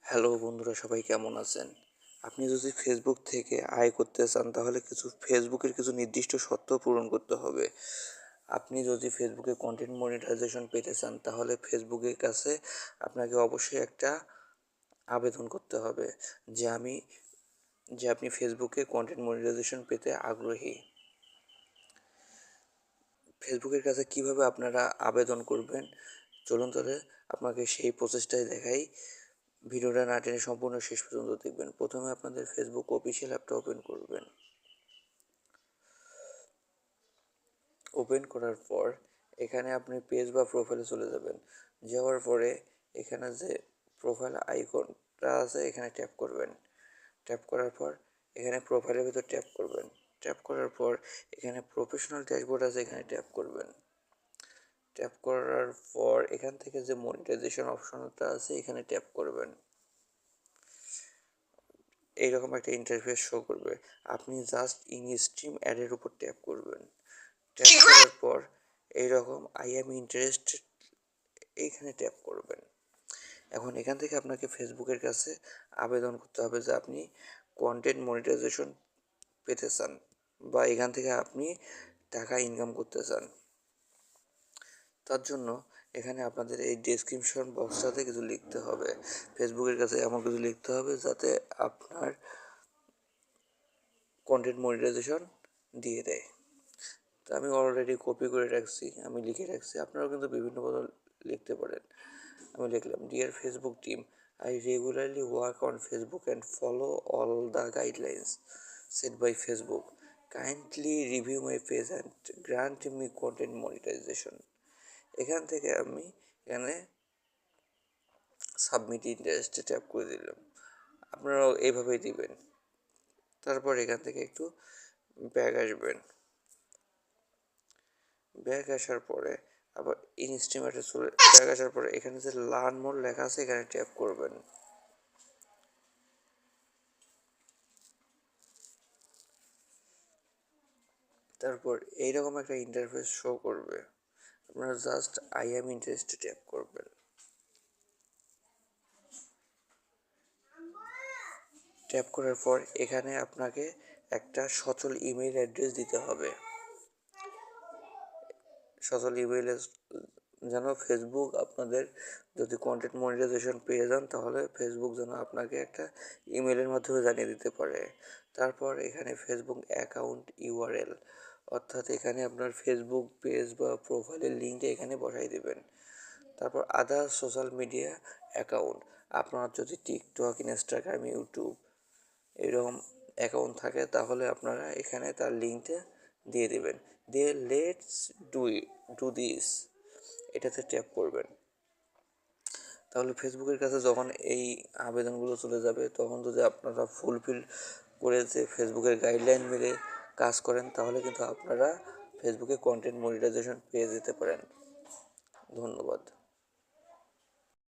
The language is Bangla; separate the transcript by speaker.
Speaker 1: হ্যালো বন্ধুরা, সবাই কেমন আছেন? আপনি যদি ফেসবুক থেকে আয় করতে চান তাহলে ফেসবুকের কিছু নির্দিষ্ট শর্ত পূরণ করতে হবে। আপনি যদি ফেসবুকে কন্টেন্ট মনিটাইজেশন পেতে চান তাহলে ফেসবুকের কাছে আপনাকে অবশ্যই একটা আবেদন করতে হবে যে আমি যে আপনি ফেসবুকে কন্টেন্ট মনিটাইজেশন পেতে আগ্রহী। ফেসবুকের কাছে কিভাবে আপনারা আবেদন করবেন, চলুন তাহলে আপনাকে সেই প্রসেসটাই দেখাই। ভিডিওটা না টেনে সম্পূর্ণ শেষ পর্যন্ত দেখবেন। প্রথমে আপনাদের ফেসবুক অফিসিয়াল অ্যাপটা ওপেন করবেন। ওপেন করার পর এখানে আপনি পেজ বা প্রোফাইলে চলে যাবেন। যাওয়ার পরে এখানে যে প্রোফাইল আইকনটা আছে এখানে ট্যাপ করবেন। ট্যাপ করার পর এখানে প্রোফাইলের ভিতর ট্যাপ করবেন। ট্যাপ করার পর এখানে প্রফেশনাল ড্যাশবোর্ড আছে এখানে ট্যাপ করবেন। ট্যাপ করার পর এখান থেকে যে মনিটাইজেশন অপশনটা আছে এখানে ট্যাপ করবেন। এইরকম একটা ইন্টারফেস শো করবে। আপনি জাস্ট ইন স্ট্রিম অ্যাডের উপর ট্যাপ করবেন। ট্যাপ করার পর এইরকম আই অ্যাম ইন্টারেস্টেড এইখানে ট্যাপ করবেন। এখন এখান থেকে আপনাকে ফেসবুকের কাছে আবেদন করতে হবে যে আপনি কন্টেন্ট মনিটাইজেশন পেতে চান বা এখান থেকে আপনি টাকা ইনকাম করতে চান। তার জন্য এখানে আপনাদের এই ডেসক্রিপশন বক্সটাতে কিছু লিখতে হবে। ফেসবুকের কাছে এমন কিছু লিখতে হবে যাতে আপনার কন্টেন্ট মনিটাইজেশন দিয়ে দেয়। তো আমি অলরেডি কপি করে রাখছি, আমি লিখে রাখছি, আপনারাও কিন্তু বিভিন্ন বদল লিখতে পারেন। আমি লিখলাম, dear Facebook team, I regularly work on Facebook and follow all the guidelines set by Facebook, kindly review my page and grant me content monetization. এখান থেকে আমি এখানে সাবমিট ইন্টারেস্টে ট্যাপ করে দিলাম। আপনারাও এইভাবেই দিবেন। তারপর এখান থেকে একটু ব্যাক আসবেন। ব্যাক আসার পরে আবার ইনস্টিমেটে চলে ব্যাক আসার পরে এখানে যে লার্ন মোর লেখা আছে এখানে ট্যাপ করবেন। তারপর এইরকম একটা ইন্টারফেস শো করবে। আপনারা just I am interested tap করবেন। ট্যাপ করার পর এখানে আপনাকে একটা সচল ইমেইল অ্যাড্রেস দিতে হবে। সচল ইমেইলে যেন ফেসবুক আপনাদের যদি কন্টেন্ট মনিটাইজেশন পেয়ে যান তাহলে ফেসবুক যেন আপনাকে একটা ইমেলের মাধ্যমে জানিয়ে দিতে পারে। তারপর এখানে ফেসবুক অ্যাকাউন্ট ইউআরএল, অর্থাৎ এখানে আপনার ফেসবুক পেজ বা প্রোফাইলের লিঙ্কটা এখানে বসাই দেবেন। তারপর আদার সোশ্যাল মিডিয়া অ্যাকাউন্ট, আপনার যদি টিকটক, ইনস্টাগ্রাম, ইউটিউব এরকম অ্যাকাউন্ট থাকে তাহলে আপনারা এখানে তার লিঙ্কটা দিয়ে দেবেন। দিয়ে লেটস ডু দিস এটাতে ট্যাপ করবেন। তাহলে ফেসবুকের কাছে যখন এই আবেদনগুলো চলে যাবে তখন যদি আপনারা ফুলফিল করে যে ফেসবুকের গাইডলাইন মেনে কাজ করেন তাহলে কিন্তু আপনারা ফেসবুকে কন্টেন্ট মনিটাইজেশন পেয়ে যেতে পারেন। ধন্যবাদ।